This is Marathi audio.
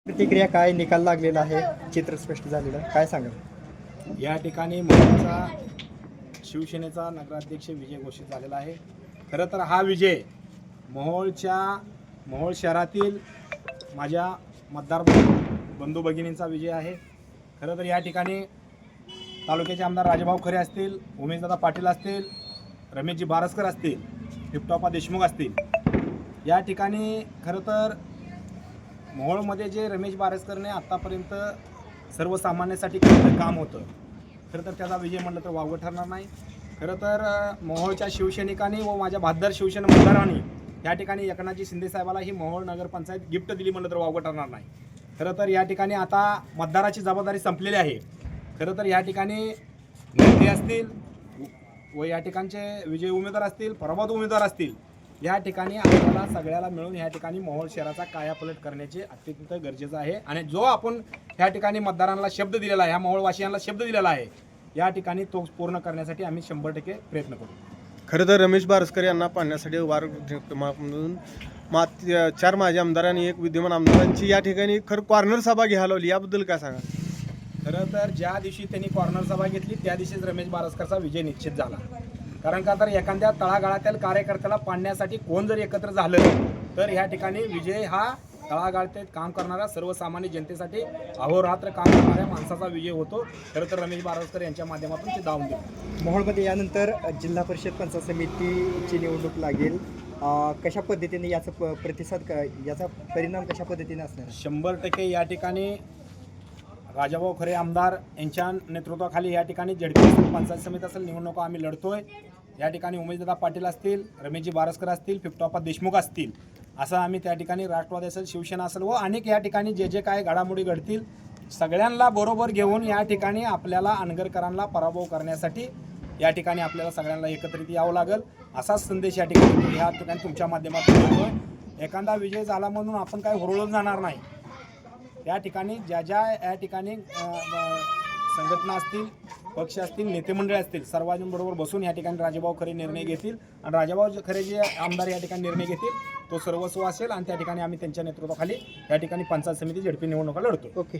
प्रतिक्रिया काय, निकाल लागलेला आहे, चित्र स्पष्ट झालेलं आहे, काय सांगाल? या ठिकाणी मोहोळचा शिवसेनेचा नगराध्यक्ष विजय घोषित झालेला आहे. खरं तर हा विजय मोहोळ शहरातील माझ्या मतदार बंधू भगिनींचा विजय आहे. खरं तर या ठिकाणी तालुक्याचे आमदार राजाभाऊ खरे असतील, उमेशदादा पाटील असतील, रमेशजी बारसकर असतील, टिपटॉपा देशमुख असतील, या ठिकाणी खरं तर मोहोळमध्ये जे रमेश बारसकरने आत्तापर्यंत सर्वसामान्यांसाठी केलेलं काम होतं, खरं तर त्याचा विजय म्हटलं तर वावगं ठरणार नाही. खरं तर मोहोळच्या शिवसैनिकांनी व माझ्या बहादर शिवसेना मतदारांनी या ठिकाणी एकनाथजी शिंदे साहेबाला ही मोहोळ नगरपंचायत गिफ्ट दिली म्हटलं तर वावगं ठरणार नाही. खरं तर या ठिकाणी आता मतदाराची जबाबदारी संपलेली आहे. खरं तर या ठिकाणी नेते असतील व या ठिकाणचे विजयी उमेदवार असतील, पराभूत उमेदवार असतील, या ठिकाणी आपल्याला सगळ्याला मिळून या ठिकाणी मोहोळ शहराचा कायापलट करण्याचे अत्यंत गरजेचं आहे. आणि जो आपण या ठिकाणी मतदारांना शब्द दिलेला आहे, ह्या मोहोळवासियांना शब्द दिलेला आहे, या ठिकाणी तो पूर्ण करण्यासाठी आम्ही 100% प्रयत्न करू. खरं तर रमेश बारसकर यांना पाहण्यासाठी वारमधून 4 माजी आमदारांनी एक विद्यमान आमदारांची या ठिकाणी खरं कॉर्नर सभा घ्यायला लावली, याबद्दल काय सांगा? खरं तर ज्या दिवशी त्यांनी कॉर्नर सभा घेतली त्या दिवशीच रमेश बारसकरचा विजय निश्चित झाला. कारण का तर एखाद्या तळागाळातील कार्यकर्त्याला पाडण्यासाठी कोण जर एकत्र झालं तर ह्या ठिकाणी विजय हा तळागाळात काम करणाऱ्या सर्वसामान्य जनतेसाठी अहोरात्र काम करणाऱ्या माणसाचा विजय होतो. खरं तर रमेश बारसकर यांच्या माध्यमातून ते दावून देतो. मोहोळमध्ये यानंतर जिल्हा परिषद पंचायत समितीची निवडणूक लागेल. कशा पद्धतीने याचा प्रतिसाद याचा परिणाम कशा पद्धतीने असणार? 100% या ठिकाणी राजाभाऊ खरे आमदार यांच्या नेतृत्वाखाली या ठिकाणी जडपी पंचायत समिती असेल निवडणुका आम्ही लढतोय. या ठिकाणी उमेशदादा पाटील असतील, रमेशजी बारसकर असतील, टिपटॉपा देशमुख असतील, असं आम्ही त्या ठिकाणी राष्ट्रवादी असेल, शिवसेना असेल व अनेक या ठिकाणी जे जे काय घडामोडी घडतील सगळ्यांना बरोबर घेऊन या ठिकाणी आपल्याला अनगरकरांना पराभव करण्यासाठी या ठिकाणी आपल्याला सगळ्यांना एकत्रित यावं लागेल, असाच संदेश या ठिकाणी तुमच्या माध्यमातून देतोय. एखादा विजय झाला म्हणून आपण काय हुरळून जाणार नाही. या ठिकाणी ज्या या ठिकाणी संघटना असतील, पक्ष असतील, नेतेमंडळ असतील, सर्वांबरोबर बसून या ठिकाणी राजाभाऊ खरे निर्णय घेतील आणि राजाभाऊ खरे जे आमदार या ठिकाणी निर्णय घेतील तो सर्वस्व असेल आणि त्या ठिकाणी आम्ही त्यांच्या नेतृत्वाखाली या ठिकाणी पंचायत समिती झडपी निवडणुका लढतो. ओके.